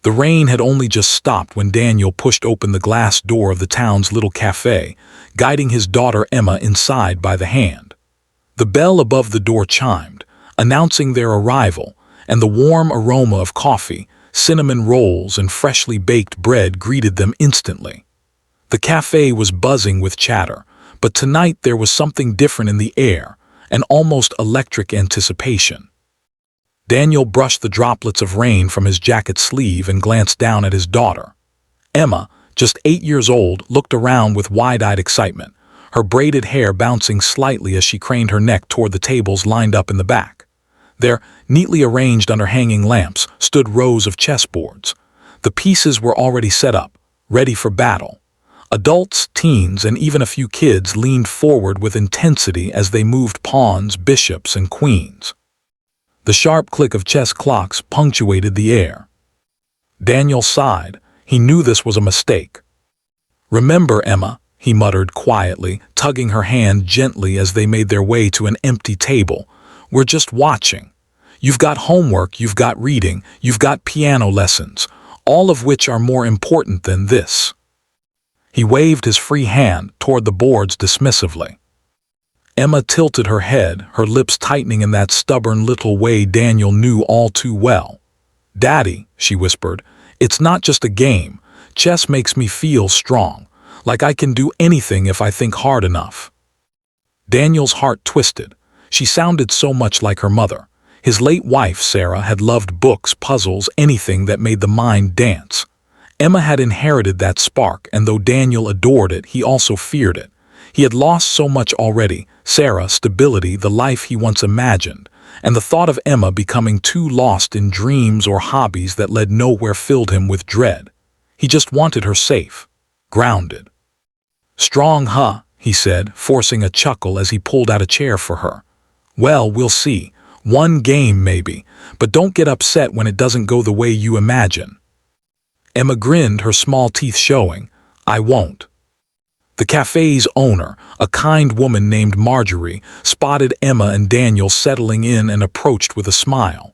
The rain had only just stopped when Daniel pushed open the glass door of the town's little cafe, guiding his daughter Emma inside by the hand. The bell above the door chimed, announcing their arrival, and the warm aroma of coffee, cinnamon rolls, and freshly baked bread greeted them instantly. The cafe was buzzing with chatter, but tonight there was something different in the air, an almost electric anticipation. Daniel brushed the droplets of rain from his jacket sleeve and glanced down at his daughter. Emma, just 8 years old, looked around with wide-eyed excitement, her braided hair bouncing slightly as she craned her neck toward the tables lined up in the back. There, neatly arranged under hanging lamps, stood rows of chessboards. The pieces were already set up, ready for battle. Adults, teens, and even a few kids leaned forward with intensity as they moved pawns, bishops, and queens. The sharp click of chess clocks punctuated the air. Daniel sighed. He knew this was a mistake. "Remember, Emma," he muttered quietly, tugging her hand gently as they made their way to an empty table. "We're just watching. You've got homework, you've got reading, you've got piano lessons, all of which are more important than this." He waved his free hand toward the boards dismissively. Emma tilted her head, her lips tightening in that stubborn little way Daniel knew all too well. "Daddy," she whispered, "it's not just a game. Chess makes me feel strong, like I can do anything if I think hard enough." Daniel's heart twisted. She sounded so much like her mother. His late wife, Sarah, had loved books, puzzles, anything that made the mind dance. Emma had inherited that spark, and though Daniel adored it, he also feared it. He had lost so much already: Sarah, stability, the life he once imagined, and the thought of Emma becoming too lost in dreams or hobbies that led nowhere filled him with dread. He just wanted her safe, grounded. "Strong, huh?" he said, forcing a chuckle as he pulled out a chair for her. "Well, we'll see. One game, maybe, but don't get upset when it doesn't go the way you imagine." Emma grinned, her small teeth showing. "I won't." The cafe's owner, a kind woman named Marjorie, spotted Emma and Daniel settling in and approached with a smile.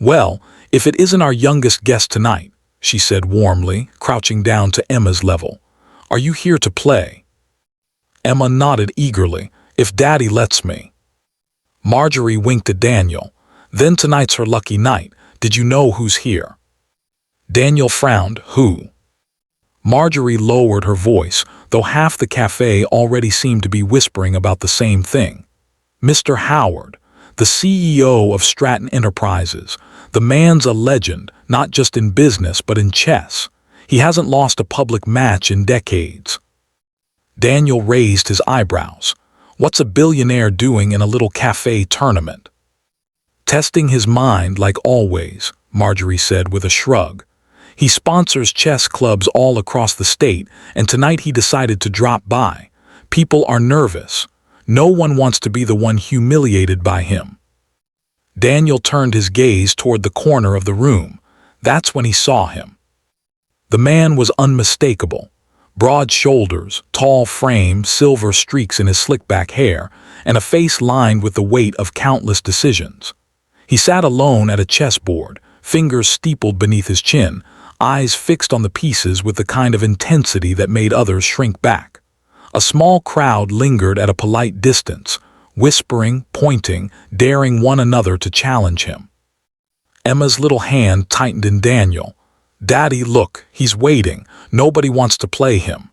"Well, if it isn't our youngest guest tonight," she said warmly, crouching down to Emma's level. "Are you here to play?" Emma nodded eagerly. "If Daddy lets me." Marjorie winked at Daniel. "Then tonight's her lucky night. Did you know who's here?" Daniel frowned. "Who?" Marjorie lowered her voice, though half the cafe already seemed to be whispering about the same thing. "Mr. Howard, the CEO of Stratton Enterprises. The man's a legend, not just in business but in chess. He hasn't lost a public match in decades." Daniel raised his eyebrows. What's a billionaire doing in a little cafe tournament? "Testing his mind like always," Marjorie said with a shrug. "He sponsors chess clubs all across the state, and tonight he decided to drop by. People are nervous. No one wants to be the one humiliated by him." Daniel turned his gaze toward the corner of the room. That's when he saw him. The man was unmistakable. Broad shoulders, tall frame, silver streaks in his slick-back hair, and a face lined with the weight of countless decisions. He sat alone at a chessboard, fingers steepled beneath his chin, eyes fixed on the pieces with the kind of intensity that made others shrink back. A small crowd lingered at a polite distance, whispering, pointing, daring one another to challenge him. Emma's little hand tightened in Daniel. "Daddy, look, he's waiting. Nobody wants to play him."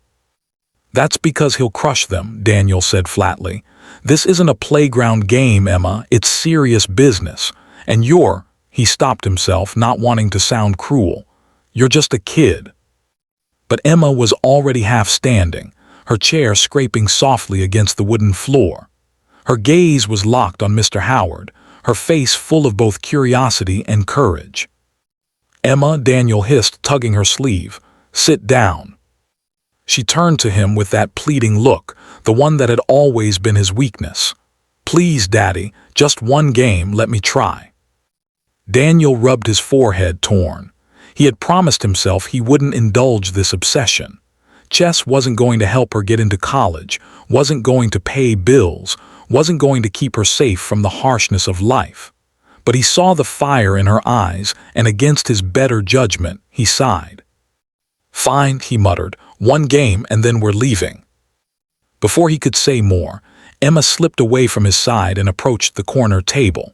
"That's because he'll crush them," Daniel said flatly. "This isn't a playground game, Emma. It's serious business. And you're—" he stopped himself, not wanting to sound cruel. "You're just a kid." But Emma was already half standing, her chair scraping softly against the wooden floor. Her gaze was locked on Mr. Howard, her face full of both curiosity and courage. "Emma," Daniel hissed, tugging her sleeve, "sit down." She turned to him with that pleading look, the one that had always been his weakness. "Please, Daddy, just one game, let me try." Daniel rubbed his forehead, torn. He had promised himself he wouldn't indulge this obsession. Chess wasn't going to help her get into college, wasn't going to pay bills, wasn't going to keep her safe from the harshness of life. But he saw the fire in her eyes, and against his better judgment, he sighed. "Fine," he muttered, "one game and then we're leaving." Before he could say more, Emma slipped away from his side and approached the corner table.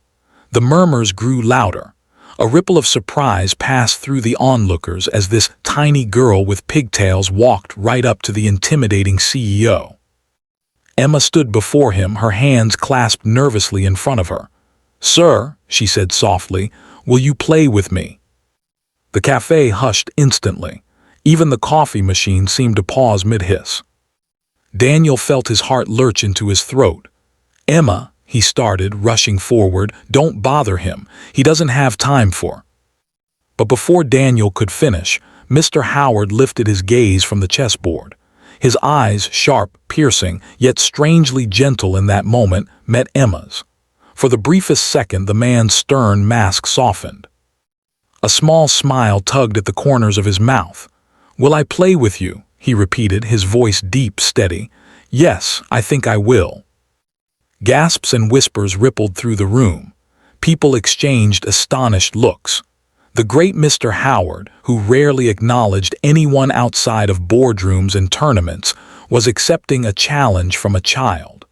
The murmurs grew louder. A ripple of surprise passed through the onlookers as this tiny girl with pigtails walked right up to the intimidating CEO. Emma stood before him, her hands clasped nervously in front of her. "Sir," she said softly, "will you play with me?" The cafe hushed instantly. Even the coffee machine seemed to pause mid-hiss. Daniel felt his heart lurch into his throat. "Emma," he started, rushing forward, "don't bother him. He doesn't have time for—" But before Daniel could finish, Mr. Howard lifted his gaze from the chessboard. His eyes, sharp, piercing, yet strangely gentle in that moment, met Emma's. For the briefest second, the man's stern mask softened. A small smile tugged at the corners of his mouth. "Will I play with you?" he repeated, his voice deep, steady. "Yes, I think I will." Gasps and whispers rippled through the room. People exchanged astonished looks. The great Mr. Howard, who rarely acknowledged anyone outside of boardrooms and tournaments, was accepting a challenge from a child.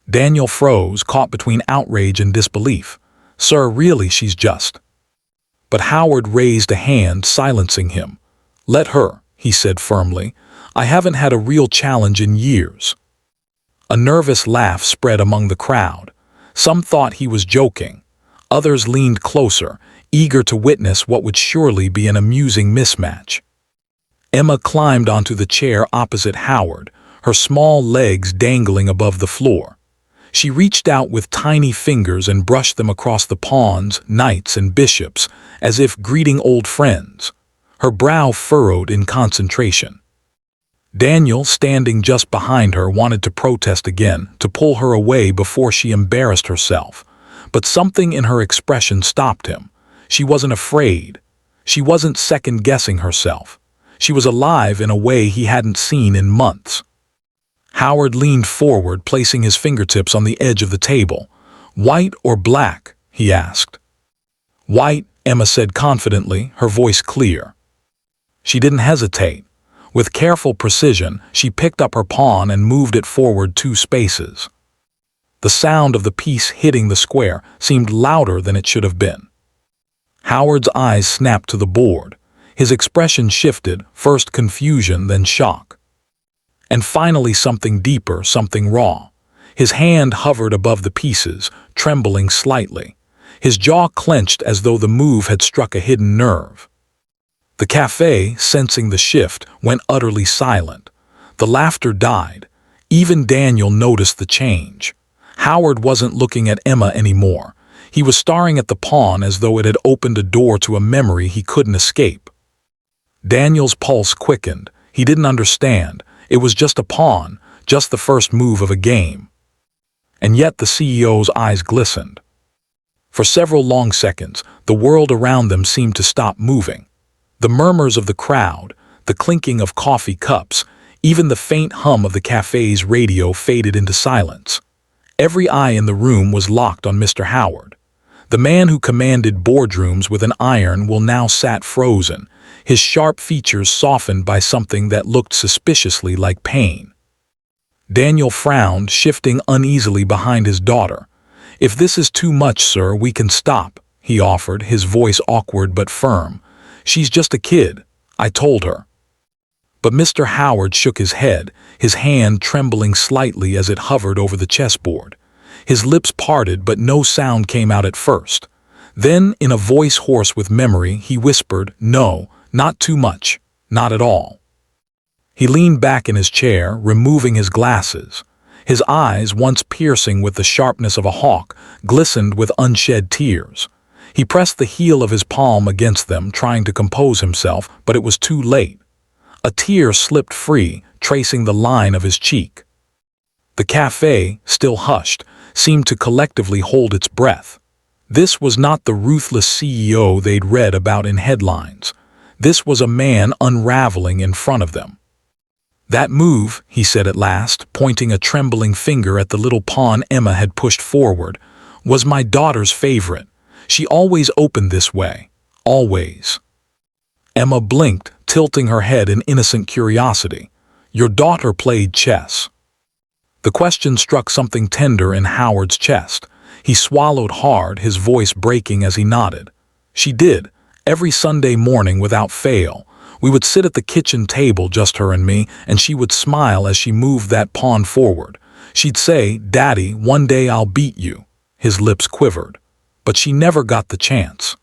Daniel froze, caught between outrage and disbelief. "Sir, really, she's just—" But Howard raised a hand, silencing him. "Let her," he said firmly. "I haven't had a real challenge in years." A nervous laugh spread among the crowd. Some thought he was joking. Others leaned closer, eager to witness what would surely be an amusing mismatch. Emma climbed onto the chair opposite Howard, her small legs dangling above the floor. She reached out with tiny fingers and brushed them across the pawns, knights, and bishops, as if greeting old friends. Her brow furrowed in concentration. Daniel, standing just behind her, wanted to protest again, to pull her away before she embarrassed herself. But something in her expression stopped him. She wasn't afraid. She wasn't second-guessing herself. She was alive in a way he hadn't seen in months. Howard leaned forward, placing his fingertips on the edge of the table. "White or black?" he asked. "White," Emma said confidently, her voice clear. She didn't hesitate. With careful precision, she picked up her pawn and moved it forward 2 spaces. The sound of the piece hitting the square seemed louder than it should have been. Howard's eyes snapped to the board. His expression shifted, first confusion, then shock. And finally something deeper, something raw. His hand hovered above the pieces, trembling slightly. His jaw clenched as though the move had struck a hidden nerve. The cafe, sensing the shift, went utterly silent. The laughter died. Even Daniel noticed the change. Howard wasn't looking at Emma anymore. He was staring at the pawn as though it had opened a door to a memory he couldn't escape. Daniel's pulse quickened. He didn't understand. It was just a pawn, just the first move of a game. And yet the CEO's eyes glistened. For several long seconds, the world around them seemed to stop moving. The murmurs of the crowd, the clinking of coffee cups, even the faint hum of the cafe's radio faded into silence. Every eye in the room was locked on Mr. Howard. The man who commanded boardrooms with an iron now sat frozen, his sharp features softened by something that looked suspiciously like pain. Daniel frowned, shifting uneasily behind his daughter. "If this is too much, sir, we can stop," he offered, his voice awkward but firm. "She's just a kid, I told her." But Mr. Howard shook his head, his hand trembling slightly as it hovered over the chessboard. His lips parted, but no sound came out at first. Then, in a voice hoarse with memory, he whispered, "No, not too much, not at all." He leaned back in his chair, removing his glasses. His eyes, once piercing with the sharpness of a hawk, glistened with unshed tears. He pressed the heel of his palm against them, trying to compose himself, but it was too late. A tear slipped free, tracing the line of his cheek. The cafe, still hushed, seemed to collectively hold its breath. This was not the ruthless CEO they'd read about in headlines. This was a man unraveling in front of them. "That move," he said at last, pointing a trembling finger at the little pawn Emma had pushed forward, "was my daughter's favorite. She always opened this way. Always. Emma blinked, tilting her head in innocent curiosity. Your daughter played chess. The question struck something tender in Howard's chest. He swallowed hard, his voice breaking as he nodded. She did, every Sunday morning without fail. We would sit at the kitchen table, just her and me, and she would smile as she moved that pawn forward. She'd say, "Daddy, one day I'll beat you." His lips quivered. But she never got the chance.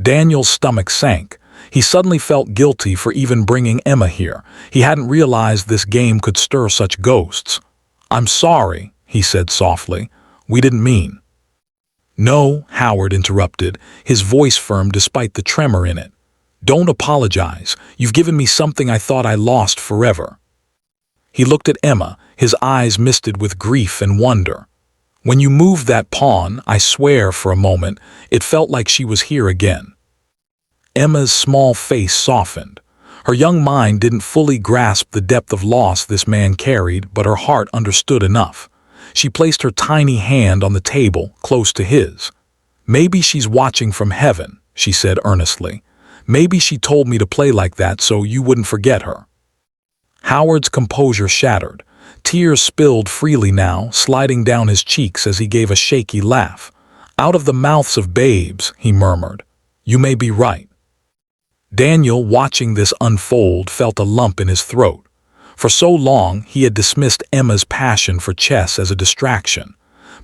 Daniel's stomach sank. He suddenly felt guilty for even bringing Emma here. He hadn't realized this game could stir such ghosts. "I'm sorry," he said softly. "We didn't mean." "No," Howard interrupted, his voice firm despite the tremor in it. "Don't apologize. You've given me something I thought I lost forever." He looked at Emma, his eyes misted with grief and wonder. "When you moved that pawn, I swear for a moment, it felt like she was here again." Emma's small face softened. Her young mind didn't fully grasp the depth of loss this man carried, but her heart understood enough. She placed her tiny hand on the table, close to his. "Maybe she's watching from heaven," she said earnestly. "Maybe she told me to play like that so you wouldn't forget her." Howard's composure shattered. Tears spilled freely now, sliding down his cheeks as he gave a shaky laugh. "Out of the mouths of babes," he murmured. "You may be right." Daniel, watching this unfold, felt a lump in his throat. For so long, he had dismissed Emma's passion for chess as a distraction.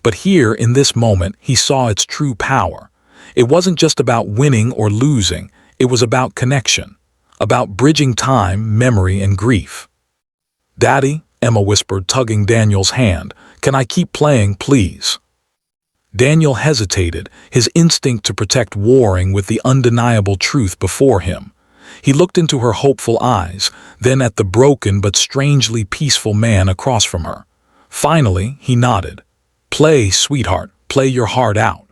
But here, in this moment, he saw its true power. It wasn't just about winning or losing. It was about connection, about bridging time, memory, and grief. "Daddy," Emma whispered, tugging Daniel's hand, "can I keep playing, please?" Daniel hesitated, his instinct to protect warring with the undeniable truth before him. He looked into her hopeful eyes, then at the broken but strangely peaceful man across from her. Finally, he nodded. "Play, sweetheart, play your heart out."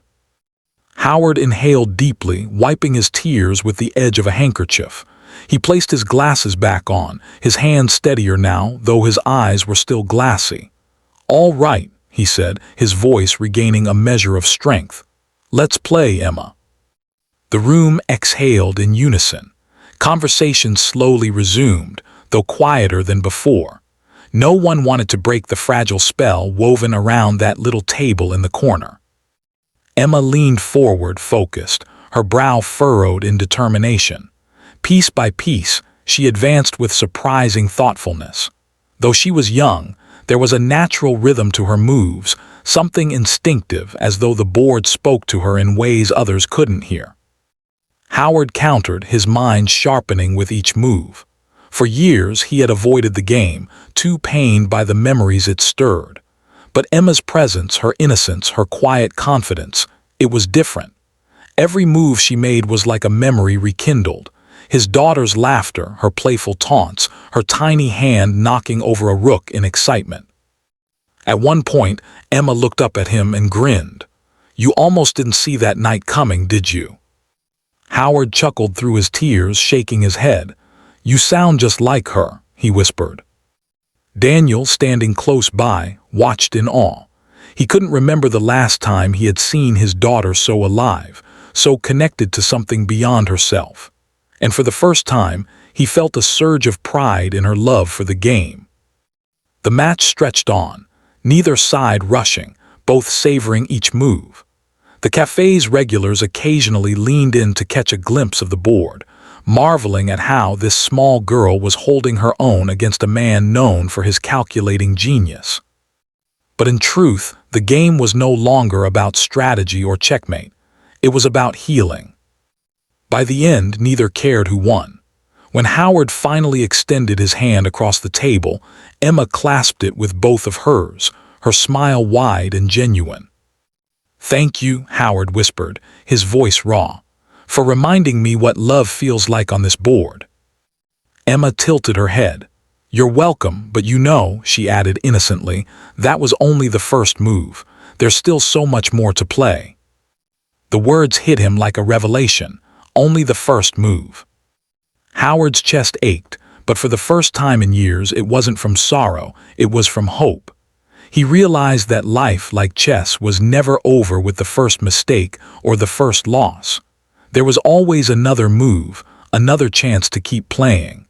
Howard inhaled deeply, wiping his tears with the edge of a handkerchief. He placed his glasses back on, his hand steadier now, though his eyes were still glassy. "All right," he said, his voice regaining a measure of strength. "Let's play, Emma." The room exhaled in unison. Conversation slowly resumed, though quieter than before. No one wanted to break the fragile spell woven around that little table in the corner. Emma leaned forward, focused, her brow furrowed in determination. Piece by piece, she advanced with surprising thoughtfulness. Though she was young, there was a natural rhythm to her moves, something instinctive, as though the board spoke to her in ways others couldn't hear. Howard countered, his mind sharpening with each move. For years he had avoided the game, too pained by the memories it stirred. But Emma's presence, her innocence, her quiet confidence, it was different. Every move she made was like a memory rekindled. His daughter's laughter, her playful taunts, her tiny hand knocking over a rook in excitement. At one point, Emma looked up at him and grinned. "You almost didn't see that night coming, did you?" Howard chuckled through his tears, shaking his head. "You sound just like her," he whispered. Daniel, standing close by, watched in awe. He couldn't remember the last time he had seen his daughter so alive, so connected to something beyond herself. And for the first time, he felt a surge of pride in her love for the game. The match stretched on, neither side rushing, both savoring each move. The cafe's regulars occasionally leaned in to catch a glimpse of the board, marveling at how this small girl was holding her own against a man known for his calculating genius. But in truth, the game was no longer about strategy or checkmate. It was about healing. By the end, neither cared who won. When Howard finally extended his hand across the table, Emma clasped it with both of hers, her smile wide and genuine. "Thank you," Howard whispered, his voice raw, "for reminding me what love feels like on this board." Emma tilted her head. "You're welcome, but you know," she added innocently, "that was only the first move. There's still so much more to play." The words hit him like a revelation. Only the first move. Howard's chest ached, but for the first time in years it wasn't from sorrow, it was from hope. He realized that life, like chess, was never over with the first mistake or the first loss. There was always another move, another chance to keep playing.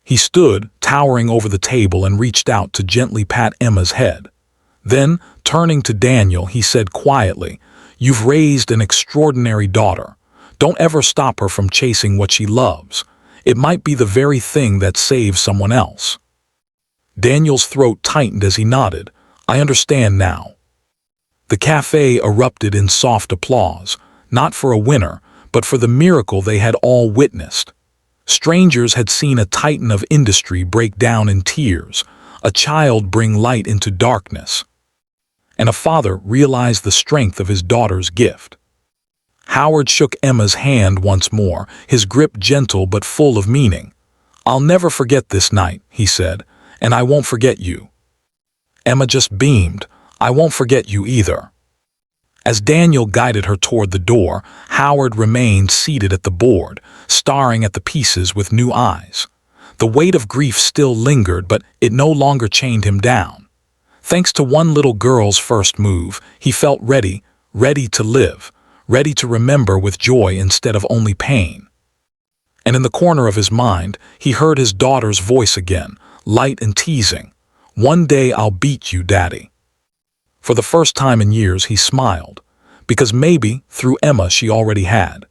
He stood, towering over the table, and reached out to gently pat Emma's head. Then, turning to Daniel, he said quietly, "You've raised an extraordinary daughter. Don't ever stop her from chasing what she loves. It might be the very thing that saves someone else." Daniel's throat tightened as he nodded. "I understand now." The cafe erupted in soft applause, not for a winner, but for the miracle they had all witnessed. Strangers had seen a titan of industry break down in tears, a child bring light into darkness, and a father realize the strength of his daughter's gift. Howard shook Emma's hand once more, his grip gentle but full of meaning. "I'll never forget this night," he said, "and I won't forget you." Emma just beamed. "I won't forget you either." As Daniel guided her toward the door, Howard remained seated at the board, staring at the pieces with new eyes. The weight of grief still lingered, but it no longer chained him down. Thanks to one little girl's first move, he felt ready, ready to live, ready to remember with joy instead of only pain. And in the corner of his mind, he heard his daughter's voice again, light and teasing. "One day I'll beat you, Daddy." For the first time in years, he smiled, because maybe, through Emma, she already had.